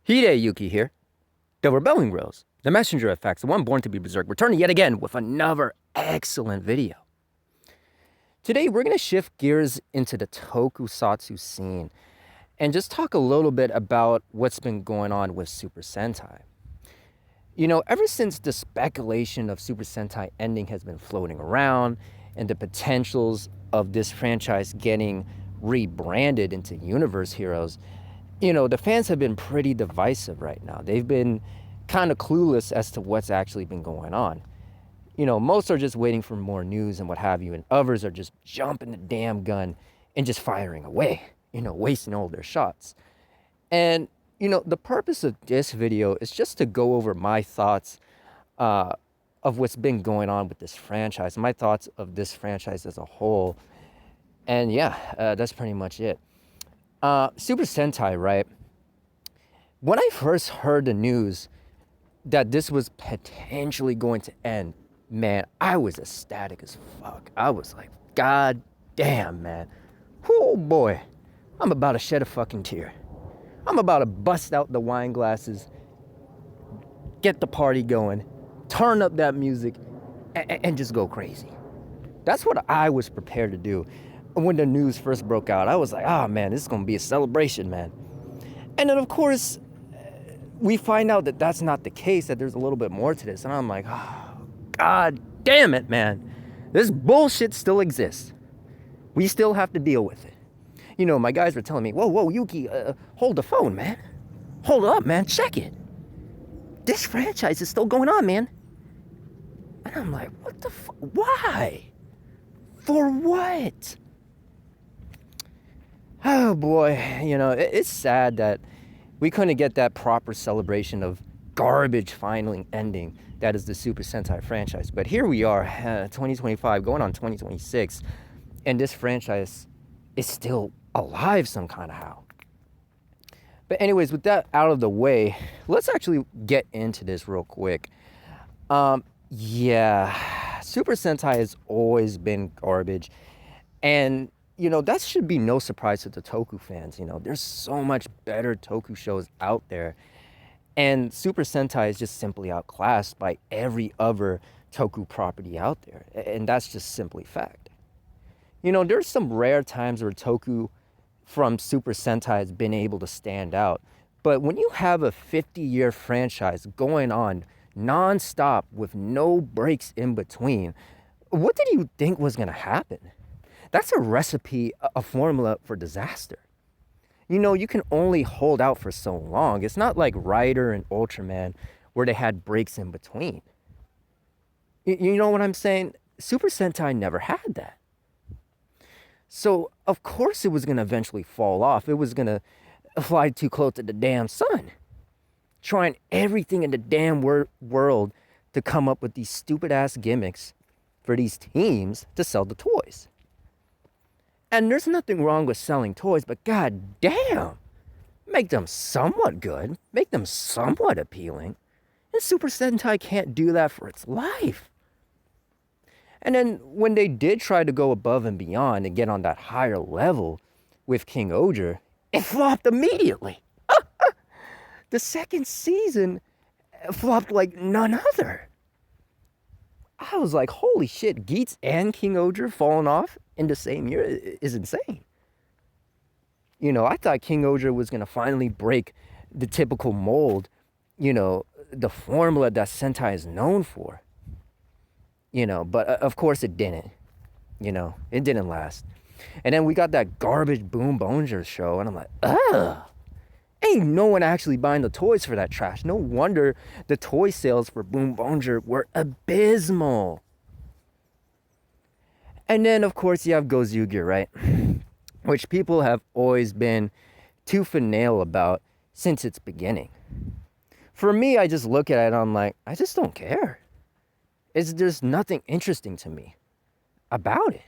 Hideyuki here, the rebelling rose, the messenger of facts, the one born to be berserk, returning yet again with another excellent video. Today we're going to shift gears into the tokusatsu scene and just talk a little bit about what's been going on with Super Sentai. You know, ever since the speculation of Super Sentai ending has been floating around and the potentials of this franchise getting rebranded into Universe Heroes, you know, the fans have been pretty divisive right now. They've been kind of clueless as to what's actually been going on. You know, most are just waiting for more news and what have you, and others are just jumping the damn gun and just firing away, you know, wasting all their shots. And, you know, the purpose of this video is just to go over my thoughts of what's been going on with this franchise, my thoughts of this franchise as a whole. And yeah, that's pretty much it. Super Sentai, right? When I first heard the news that this was potentially going to end, man, I was ecstatic as fuck. I was like, God damn, man. Oh boy, I'm about to shed a fucking tear. I'm about to bust out the wine glasses, get the party going, turn up that music, and just go crazy. That's what I was prepared to do. When the news first broke out, I was like, oh man, this is going to be a celebration, man. And then, of course, we find out that that's not the case, that there's a little bit more to this. And I'm like, oh, God damn it, man. This bullshit still exists. We still have to deal with it. You know, my guys were telling me, whoa, Yuki, hold the phone, man. Hold up, man. Check it. This franchise is still going on, man. And I'm like, what the fuck? Why? For what? Oh boy, you know, it's sad that we couldn't get that proper celebration of garbage finally ending that is the Super Sentai franchise. But here we are, 2025, going on 2026, and this franchise is still alive some kind of how. But anyways, with that out of the way, let's actually get into this real quick. Yeah, Super Sentai has always been garbage, and you know, that should be no surprise to the Toku fans. You know, there's so much better Toku shows out there. And Super Sentai is just simply outclassed by every other Toku property out there. And that's just simply fact. You know, there's some rare times where Toku from Super Sentai has been able to stand out. But when you have a 50-year franchise going on non-stop with no breaks in between, what did you think was going to happen? That's a recipe, a formula for disaster. You know, you can only hold out for so long. It's not like Rider and Ultraman where they had breaks in between. You know what I'm saying? Super Sentai never had that. So, of course it was going to eventually fall off. It was going to fly too close to the damn sun. Trying everything in the damn world to come up with these stupid-ass gimmicks for these teams to sell the toys. And there's nothing wrong with selling toys, but god damn, make them somewhat good, make them somewhat appealing. And Super Sentai can't do that for its life. And then when they did try to go above and beyond and get on that higher level with King Oger, it flopped immediately. The second season flopped like none other. I was like, holy shit, Geats and King Oger falling off in the same year is insane. You know, I thought King Oger was going to finally break the typical mold, you know, the formula that Sentai is known for. You know, but of course it didn't. You know, it didn't last. And then we got that garbage Boom Bonger show, and I'm like, ugh. Ain't no one actually buying the toys for that trash. No wonder the toy sales for Boom Bonger were abysmal. And then, of course, you have Gozugear, right? Which people have always been tooth and nail about since its beginning. For me, I just look at it and I'm like, I just don't care. There's nothing interesting to me about it.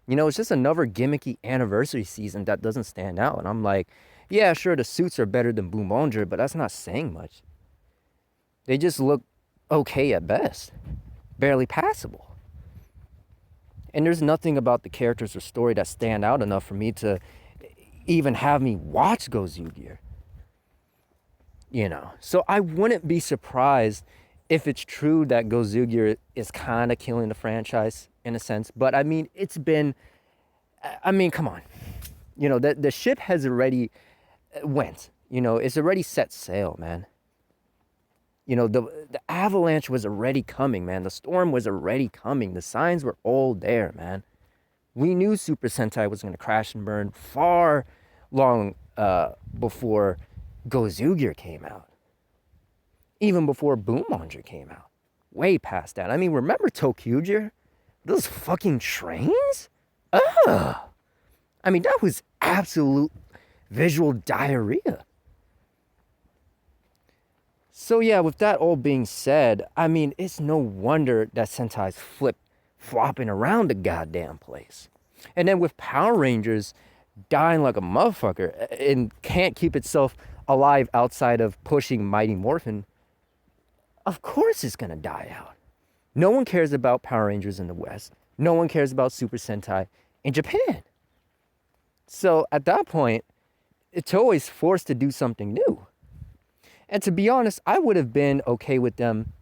You know, it's just another gimmicky anniversary season that doesn't stand out. And I'm like, yeah, sure, the suits are better than Boom Bonger, but that's not saying much. They just look okay at best. Barely passable. And there's nothing about the characters or story that stand out enough for me to even have me watch Gozugear. So I wouldn't be surprised if it's true that Gozugia is kind of killing the franchise in a sense. But I mean, come on. The ship has already went. It's already set sail, man. The avalanche was already coming, man. The storm was already coming. The signs were all there, man. We knew Super Sentai was going to crash and burn far long before Gozugia came out. Even before Boomanger came out. Way past that. I mean, remember Tokyuger? Those fucking trains? Ugh. I mean, that was absolute visual diarrhea. So yeah, with that all being said, I mean, it's no wonder that Sentai's flopping around the goddamn place. And then with Power Rangers dying like a motherfucker and can't keep itself alive outside of pushing Mighty Morphin, of course it's gonna die out. No one cares about Power Rangers in the West. No one cares about Super Sentai in Japan. So at that point, it's always forced to do something new. And to be honest, I would have been okay with them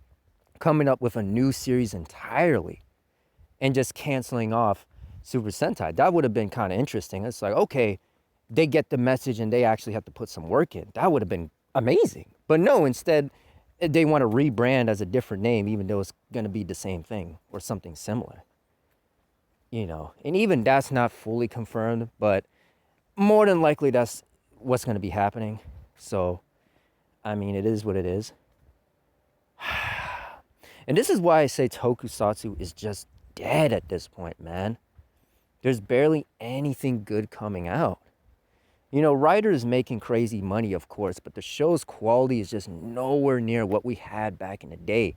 coming up with a new series entirely and just canceling off Super Sentai. That would have been kind of interesting. It's like, okay, they get the message and they actually have to put some work in. That would have been amazing. But no, instead, they want to rebrand as a different name, even though it's going to be the same thing or something similar. And even that's not fully confirmed, but more than likely that's what's going to be happening. So, I mean, it is what it is. And this is why I say Tokusatsu is just dead at this point, man. There's barely anything good coming out. Writers making crazy money, of course, but the show's quality is just nowhere near what we had back in the day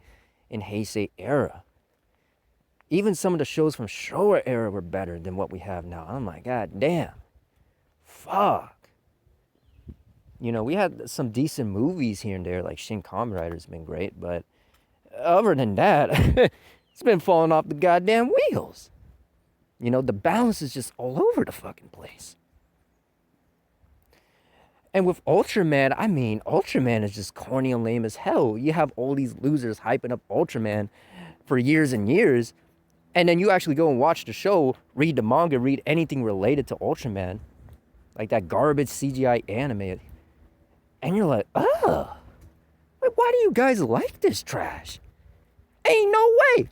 in Heisei era. Even some of the shows from Showa era were better than what we have now. I'm like, God damn. Fuck. We had some decent movies here and there, like Shin Kamen Rider's been great, but other than that, it's been falling off the goddamn wheels. The balance is just all over the fucking place. And with Ultraman, I mean, Ultraman is just corny and lame as hell. You have all these losers hyping up Ultraman for years and years, and then you actually go and watch the show, read the manga, read anything related to Ultraman, like that garbage CGI anime, and you're like, ugh, why do you guys like this trash? Ain't no way.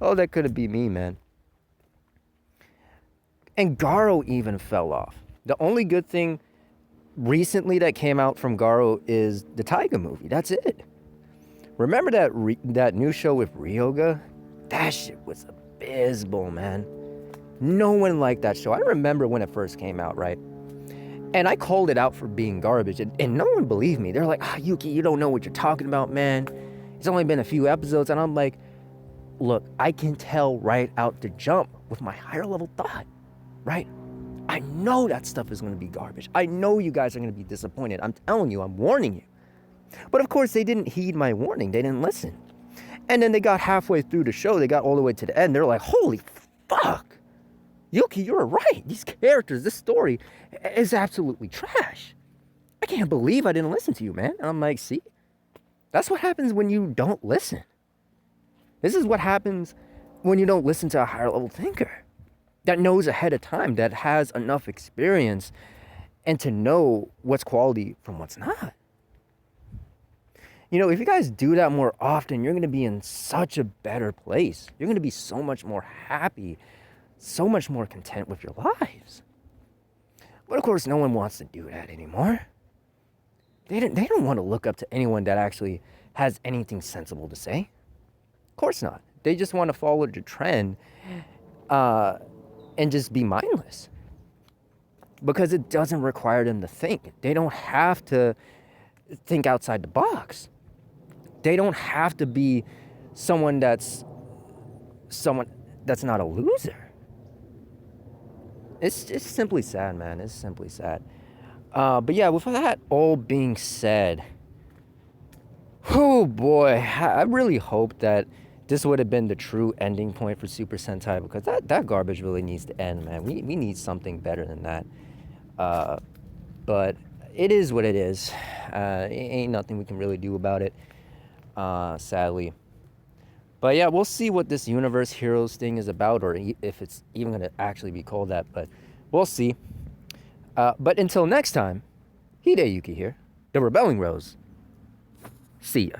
Oh, that could have been me, man. And Garo even fell off. The only good thing recently that came out from Garo is the Taiga movie. That's it. Remember that new show with Ryoga? That shit was abysmal, man. No one liked that show. I remember when it first came out, right? And I called it out for being garbage, and no one believed me. They're like, Yuki, you don't know what you're talking about, man. It's only been a few episodes. And I'm like, look, I can tell right out the jump with my higher level thought, right? I know that stuff is going to be garbage. I know you guys are going to be disappointed. I'm telling you, I'm warning you. But of course, they didn't heed my warning. They didn't listen. And then they got halfway through the show. They got all the way to the end. They're like, holy fuck. Yuki, you're right. These characters, this story is absolutely trash. I can't believe I didn't listen to you, man. And I'm like, see? That's what happens when you don't listen. This is what happens when you don't listen to a higher level thinker that knows ahead of time, that has enough experience and to know what's quality from what's not. If you guys do that more often, you're going to be in such a better place. You're going to be so much more happy, so much more content with your lives. But of course, no one wants to do that anymore. They don't want to look up to anyone that actually has anything sensible to say. Of course not. They just want to follow the trend and just be mindless. Because it doesn't require them to think. They don't have to think outside the box. They don't have to be someone that's not a loser. It's simply sad, man. It's simply sad. But yeah, with that all being said, oh boy, I really hope that this would have been the true ending point for Super Sentai, because that garbage really needs to end, man. We need something better than that. But it is what it is. Ain't nothing we can really do about it, sadly. But yeah, we'll see what this Universe Heroes thing is about, or if it's even going to actually be called that. But we'll see. But until next time, Hideyuki here, the Rebelling Rose. See ya.